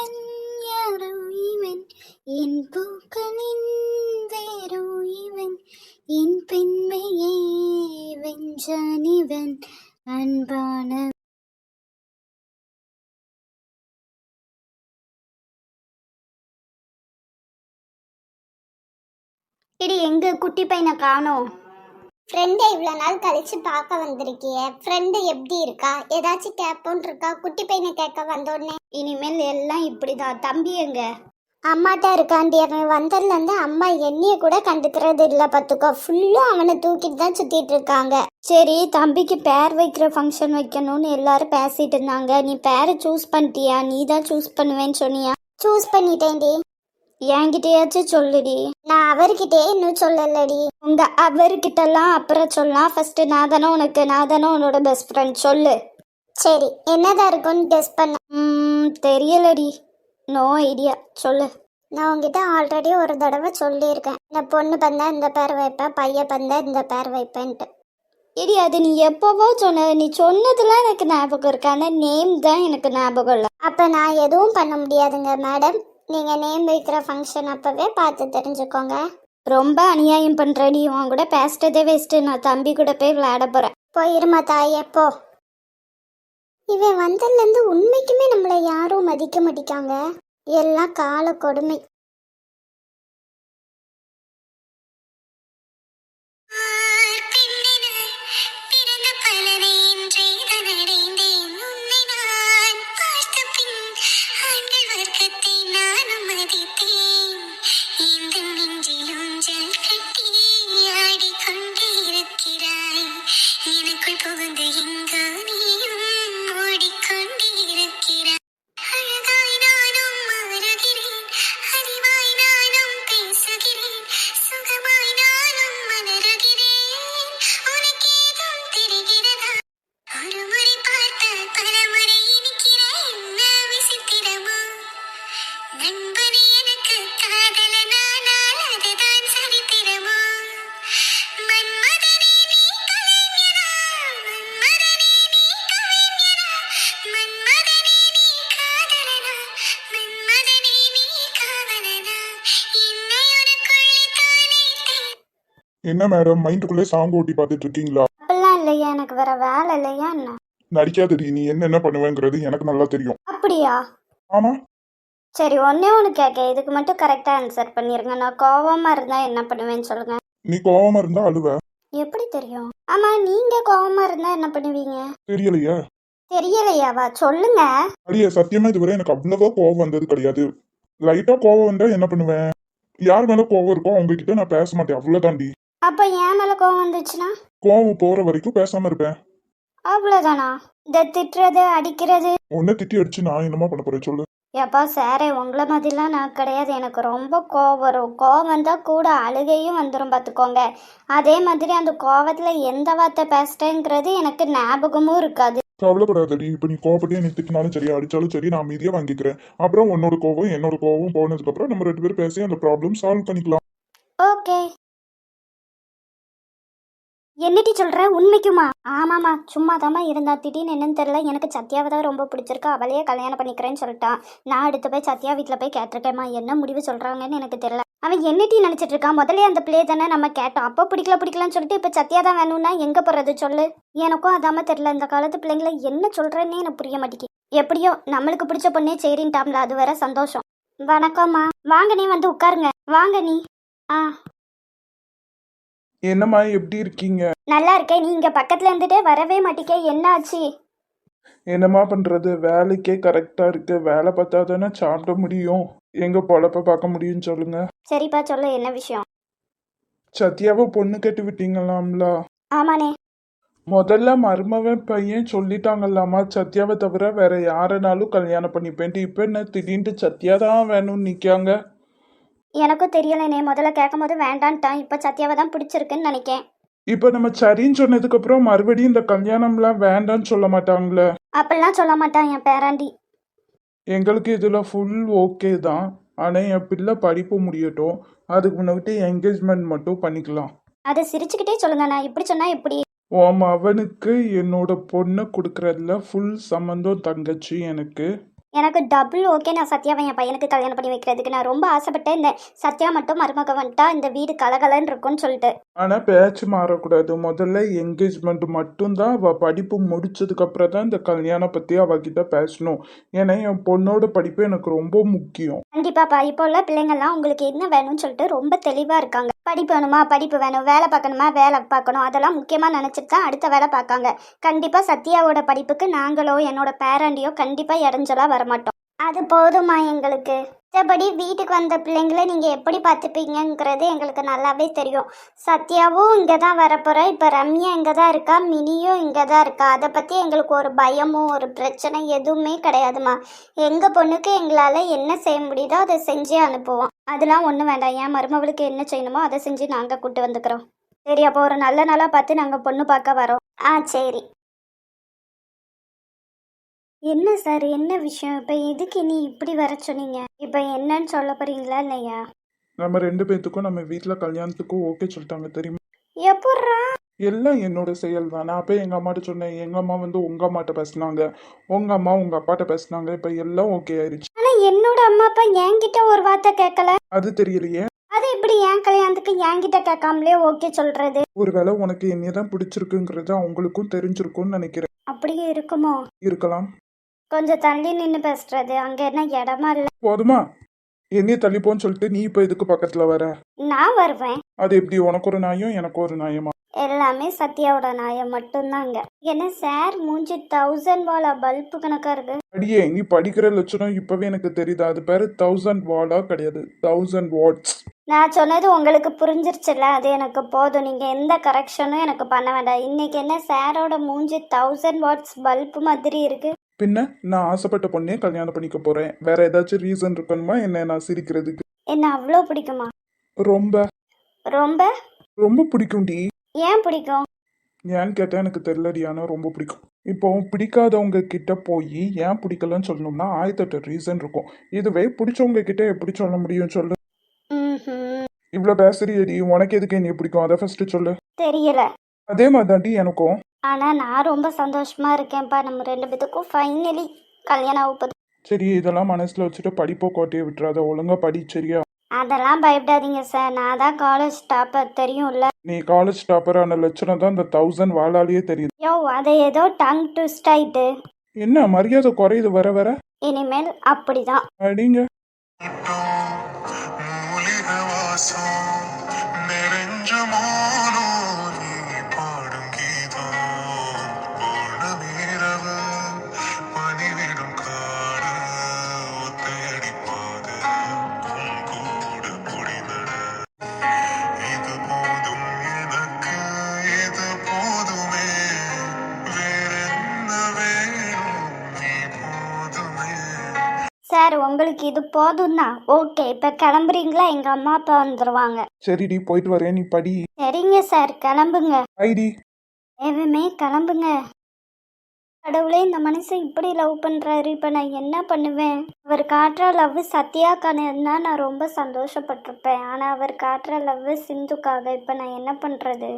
இவன் யாரோ இவன் என் பூக்களின் வேரோ இவன் என் பெண்மையை வென்றான் இவன் அன்பான. இடி எங்க குட்டி பையனை காணோம். ஃப்ரெண்டை இவ்வளோ நாள் கழிச்சு பார்க்க வந்திருக்கிய. ஃப்ரெண்டு எப்படி இருக்கா? ஏதாச்சும் கேட்போன்னு இருக்கா? குட்டி பையனை கேட்க வந்தோடனே இனிமேல் எல்லாம் இப்படிதான். தம்பி எங்க? அம்மாட்ட இருக்காண்டி. அவன் வந்ததுலேருந்து அம்மா என்னைய கூட கண்டுக்கிறது இல்லை பார்த்துக்கோ. ஃபுல்லும் அவனை தூக்கிட்டு தான் சுற்றிட்டு இருக்காங்க. சரி, தம்பிக்கு பேர் வைக்கிற ஃபங்க்ஷன் வைக்கணும்னு எல்லாரும் பேசிட்டு இருந்தாங்க. நீ பேரை சூஸ் பண்ணிட்டியா? நீ தான் சூஸ் பண்ணுவேன்னு சொன்னியா? சூஸ் பண்ணிட்டேன்டி. என்கிட்டயாச்சும் சொல்லுடி. நான் அவர்கிட்டே இன்னும் சொல்லலடி. உங்க அவர்கிட்டலாம் அப்புறம் சொல்லலாம். ஃபர்ஸ்ட் நான் தானே உன்னோட பெஸ்ட் ஃப்ரெண்ட். சொல்லு. சரி, என்னதான் இருக்கும்னு கெஸ் பண்ண. தெரியலடி. No idea. சொல்லு. நான் உங்ககிட்ட ஆல்ரெடி ஒரு தடவை சொல்லியிருக்கேன். இந்த பொண்ணு பந்தா இந்த பேர் வைப்பேன், பையன் பந்தா இந்த பேர் வைப்பேன்ட்டு. இடி, அது நீ எப்போவோ சொன்ன. நீ சொன்னதுலாம் எனக்கு ஞாபகம் இருக்கு, ஆனால் நேம் தான் எனக்கு ஞாபகம் இல்லை. அப்போ நான் எதுவும் பண்ண முடியாதுங்க மேடம். நீங்கள் நேம் வைக்கிற ஃபங்க்ஷன் அப்போவே பார்த்து தெரிஞ்சுக்கோங்க. ரொம்ப அநியாயம் பண்ணுறடி. உன் கூட பேசிட்டதே வேஸ்ட்டு. நான் தம்பி கூட போய் விளையாட போகிறேன். போயிருமா தாயே போ. இவன் வந்ததுலேருந்து உண்மைக்குமே நம்மளை யாரும் மதிக்க மாட்டிக்காங்க. எல்லாம் கால கொடுமை. என்ன மேடம் மைண்டுக்குள்ளே சாங் ஓட்டி பார்த்துட்டு இருக்கீங்களா? அப்படிலாம் இல்லையா, எனக்கு வேற வேலை இல்லையா என்ன? நடிக்காதடி. நீ என்ன பண்ணுவேங்கிறது எனக்கு நல்லா தெரியும். அப்படியா? ஆமா. சரி, ஒன்று கேட்க. இதுக்கு மட்டும் கரெக்டாக ஆன்சர் பண்ணிருங்க. நான் கோவமா இருந்தா என்ன பண்ணுவேன்னு சொல்லுங்க. நீ கோவமா இருந்தா அழுவ. எப்படி தெரியும்? ஆமா, நீங்க கோவமா இருந்தா என்ன பண்ணுவீங்க? தெரியலையா? தெரியலையாவா? சொல்லுங்க. அடியே, சத்தியமா இதுவரை எனக்கு அவ்வளவா கோவம் வந்தது கிடையாது. லைட்டா கோவம் வந்தா என்ன பண்ணுவேன்? யார் மேல கோவம் இருக்கோ அவங்க கிட்ட நான் பேச மாட்டேன், அவ்வளவுதாண்டி. அப்ப ஏன் மேல கோவம் வந்துச்சுன்னா? கோவம் போற வரைக்கும் பேசாம இருப்பேன். அவ்வளவுதானா? இந்த திட்டுறது அடிக்கிறது? உன்னை திட்டி அடிச்சு நான் என்னமா பண்ண போறேன் சொல்லு. எப்பா சாரே, உங்களை மாதிரிலாம் நான் கிடையாது. எனக்கு ரொம்ப கோவம் வரும். கோவம் வந்தால் கூட அழுகையும் வந்துடும் பார்த்துக்கோங்க. அதே மாதிரி அந்த கோவத்தில் எந்த வார்த்தை பேசிட்டேங்கிறது எனக்கு ஞாபகமும் இருக்காது. கவலைப்படாதடி. இப்ப நீ கோவப்பட்டு என்னை திட்டினாலும் சரி அடிச்சாலும் சரி நான் அமைதியா வாங்கிக்கிறேன். அப்புறம் உன்னோட கோவம் என்னோட கோவம் போனதுக்கு அப்புறம் நம்ம 2 பேரும் பேசி அந்த ப்ராப்ளம் சால்வ் பண்ணிக்கலாம். ஓகே. என்னடி சொல்ற? உண்மைக்குமா? ஆமாம்மா, சும்மா தாம்மா இருந்தா. திடீர்னு என்னன்னு தெரியல, எனக்கு சத்யாவை தான் ரொம்ப பிடிச்சிருக்கு. அவளையே கல்யாணம் பண்ணிக்கிறேன்னு சொல்லிட்டான். நான் அடுத்து போய் சத்யா வீட்டில் போய் கேட்டிருக்கேம்மா, என்ன முடிவு சொல்றாங்கன்னு எனக்கு தெரியல. அவன் என்னடி நினைச்சிட்டு இருக்கான்? முதல்ல அந்த பிள்ளை தானே நம்ம கேட்டோம். அப்போ பிடிக்கலான்னு சொல்லிட்டு இப்போ சத்யா தான் வேணும்னா எங்க போறது சொல்லு? எனக்கும் அதாம தெரியல. இந்த காலத்து பிள்ளைங்களை என்ன சொல்றேன்னே எனக்கு புரிய மாட்டேங்குது. எப்படியோ நம்மளுக்கு பிடிச்ச பொண்ணே சரின்ட்டாம்ல, அது வேற சந்தோஷம். வணக்கம்மா. வாங்க, நீ வந்து உட்காருங்க. வாங்க நீ. என்னம்மா எப்படி இருக்கீங்க? நல்லா இருக்கேன். நீங்க பக்கத்துல இருந்துட்டே வரவே மாட்டீங்க, என்ன ஆச்சு? என்னம்மா பண்றது, வேலைக்கே கரெக்டா இருக்கு. வேலை பார்த்தா தானே சாப்பிட முடியும், எங்க பொழப்ப பார்க்க முடியும்னு சொல்லுங்க. சரிப்பா, சொல்லு, என்ன விஷயம்? சத்யாவை பொண்ணு கட்டி விட்டீங்களாம்ல? ஆமாண்ணே. முதல்ல மருமவன் பையன் சொல்லிட்டாங்கல்லாமா, சத்யாவை தவிர வேற யாரனாலும் கல்யாணம் பண்ணிப்பேன்ட்டு. இப்ப என்ன திடீர்னு சத்யா தான் வேணும்னு நிக்காங்க? எனக்கும் தெரியலண்ணே. முதல்ல கேட்கும் போது வேண்டான்ட்டான். இப்ப சத்யாவை தான் பிடிச்சிருக்குன்னு நினைக்கேன். இப்ப நம்ம சரின்னு சொன்னதுக்கு அப்புறம் மறுபடியும் இந்த கல்யாணம்லாம் வேண்டான்னு சொல்ல மாட்டாங்களே? அப்படிலாம் சொல்ல மாட்டான் என் பேராண்டி. எங்களுக்கு இதுல ஃபுல் ஓகே தான். ஆனா என் பிள்ளை படிப்பு முடியட்டும், அதுக்கு முன்னாடி என்கேஜ்மெண்ட் மட்டும் பண்ணிக்கலாம். அதை சிரிச்சுக்கிட்டே சொல்லுங்கண்ணா. இப்படி சொன்னா எப்படி? அவனுக்கு என்னோட பொண்ணை கொடுக்கறதுல ஃபுல் சம்மந்தம் தங்கச்சி எனக்கு. எனக்கு டபுள் ஓகே. நான் சத்யாவை என் பையனுக்கு கல்யாணம் பண்ணி வைக்கிறதுக்கு நான் ரொம்ப ஆசைப்பட்டேன். இந்த சத்யா மட்டும் மருமக வந்துட்டா இந்த வீடு கலகலன்னு இருக்கும்னு சொல்லிட்டு. ஆனா பேச்சு மாறக்கூடாது. முதல்ல என்கேஜ்மெண்ட் மட்டும்தான். அவ படிப்பு முடிச்சதுக்கு அப்புறம் தான் இந்த கல்யாணம் பத்தி அவகிட்ட பேசணும். ஏன்னா என் பொண்ணோட படிப்பு எனக்கு ரொம்ப முக்கியம். கண்டிப்பாப்பா. இப்போ உள்ள பிள்ளைங்கள்லாம் உங்களுக்கு என்ன வேணும்னு சொல்லிட்டு ரொம்ப தெளிவாக இருக்காங்க. படிப்பு வேணுமா படிப்பு வேணும், வேலை பார்க்கணுமா வேலை பார்க்கணும், அதெல்லாம் முக்கியமாக நினச்சிட்டு தான் அடுத்த வேலை பார்க்காங்க. கண்டிப்பாக சத்யாவோட படிப்புக்கு நாங்களோ என்னோட பேரண்டியோ கண்டிப்பாக இடைஞ்சலா வரமாட்டோம். அது போதுமா எங்களுக்கு. மற்றபடி வீட்டுக்கு வந்த பிள்ளைங்களை நீங்கள் எப்படி பார்த்துப்பீங்கங்கிறது எங்களுக்கு நல்லாவே தெரியும். சத்யாவும் இங்கே தான் வரப்போகிறா, இப்போ ரம்யா இங்கே தான் இருக்கா, மினியும் இங்கே தான் இருக்கா. அதை பற்றி எங்களுக்கு ஒரு பயமோ ஒரு பிரச்சனை எதுவுமே கிடையாதுமா. எங்கள் பொண்ணுக்கு எங்களால் என்ன செய்ய முடியுதோ அதை செஞ்சே அனுப்புவோம். அதெல்லாம் ஒன்றும் வேண்டாம். என் மருமவளுக்கு என்ன செய்யணுமோ அதை செஞ்சு நாங்கள் கூட்டு வந்துக்கிறோம். சரி, அப்போ ஒரு நல்ல நாளாக பார்த்து நாங்கள் பொண்ணு பார்க்க வரோம். சரி. என்ன சார், என்ன விஷயம்? இப்போ எதுக்கு நீ இப்படி வர சொன்னீங்க? இப்போ என்னன்னு சொல்ல போறீங்களா இல்லையா? நம்ம 2 பேத்துக்கும் நம்ம வீட்டில் கல்யாணத்துக்கும் ஓகே சொல்லிட்டாங்க தெரியுமா? எப்பட்றா? எல்லாம் என்னோட செயல் தான். நான் போய் எங்கள் அம்மாட்ட சொன்னேன். எங்கள் அம்மா வந்து உங்கள் அம்மாட்ட பேசினாங்க, உங்கள் அம்மா உங்கள் அப்பாட்ட பேசினாங்க. இப்போ எல்லாம் ஓகே ஆயிடுச்சு. ஆனால் என்னோட அம்மா அப்பா என்கிட்ட ஒரு வார்த்தை கேட்கல. அது தெரியலையே. அது எப்படி என் கல்யாணத்துக்கு என்கிட்ட கேட்காமலே ஓகே சொல்றது? ஒருவேளை உனக்கு என்னைய தான் பிடிச்சிருக்குங்கிறது அவங்களுக்கும் தெரிஞ்சிருக்கும்னு நினைக்கிறேன். அப்படியே இருக்குமோ? இருக்கலாம். கொஞ்சம் தள்ளி நின்று பேசுறது. அங்கே என்ன இடமா இல்லை? போதுமா? என்னைய தள்ளிப்போன்னு சொல்லிட்டு நீ இப்போ இதுக்கு பக்கத்தில் வர? நான் வருவேன். அது எப்படி? உனக்கு ஒரு நியாயம் எனக்கு ஒரு நியாயமா? எல்லாமே சத்யாவோட நியாயம் மட்டும்தாங்க. என்ன சார் மூஞ்சி 1000 வாலா பல்பு கணக்கா இருக்கு? அடியே, நீ படிக்கிற லட்சணம் இப்பவே எனக்கு தெரியுது. அது பேரு 1000 வாலா கிடையாது, 1000 வாட்ஸ். நான் சொன்னது உங்களுக்கு புரிஞ்சிருச்சுல்ல? அது எனக்கு போதும். நீங்கள் எந்த கரெக்ஷனும் எனக்கு பண்ண வேண்டாம். இன்னைக்கு என்ன சாரோட மூஞ்சி 1000 வாட்ஸ் பல்பு மாதிரி இருக்கு? பின்ன நான் ஆசைப்பட்ட பொண்ணே கல்யாணம் பண்ணிக்க போறேன். வேற ஏதாச்சும் ரீசன் இருக்கணுமா என்ன நான் சிரிக்கிறதுக்கு? என்ன அவ்வளோ பிடிக்குமா? ரொம்ப ரொம்ப ரொம்ப பிடிக்கும்டி. ஏன் பிடிக்கும்? ஏன்னு கேட்டா எனக்கு தெரியலடி, ஆனா ரொம்ப பிடிக்கும். இப்போ பிடிக்காதவங்க கிட்ட போய் ஏன் பிடிக்கலன்னு சொல்லணும்னா 1008 ரீசன் இருக்கும். இதுவே பிடிச்சவங்க கிட்ட எப்படி சொல்ல முடியும் சொல்லு? ம்ஹும். இவ்வளோ பேசுறியடி, உனக்கு எதுக்கு என்னைய பிடிக்கும் அதை ஃபர்ஸ்ட் சொல்லு. தெரியல. அதே மாதிரி தாண்டி எனக்கும். ஆனால் நான் ரொம்ப சந்தோஷமா இருக்கேன்ப்பா. நம்ம 2 பேத்துக்கும் ஃபைனலி கல்யாணம் ஆகுது. சரி, இதெல்லாம் மனசுல வச்சுட்டு படிப்போ கோட்டையை விட்டுறாத. ஒழுங்கா படி, சரியா? அதெல்லாம் பயப்படாதீங்க சார். நான் தான் காலேஜ் டாப்பர், தெரியும்ல? நீ காலேஜ் டாப்பரான லட்சணம் தான் இந்த 1000 வாழாலேயே தெரியுது. யோ, அதை ஏதோ டங் ட்விஸ்ட் ஆயிட்டு. என்ன மரியாதை குறையுது வர வர? இனிமேல் அப்படிதான். அடிங்க. சார், உங்களுக்கு இது போதும் தான். ஓகே, இப்போ கிளம்புறீங்களா? எங்கள் அம்மா அப்பா வந்துடுவாங்க. சரிடி, போயிட்டு வரேன், நீ படி. சரிங்க சார், கிளம்புங்க. ஐடி. எதுவுமே கிளம்புங்க. கடவுளே, இந்த மனுஷன் இப்படி லவ் பண்ணுறாரு. இப்போ நான் என்ன பண்ணுவேன்? அவர் காட்டுற லவ் சத்யாக்கான இருந்தால் நான் ரொம்ப சந்தோஷப்பட்டிருப்பேன். ஆனால் அவர் காட்டுற லவ் சிந்துக்காக. இப்போ நான் என்ன பண்ணுறது?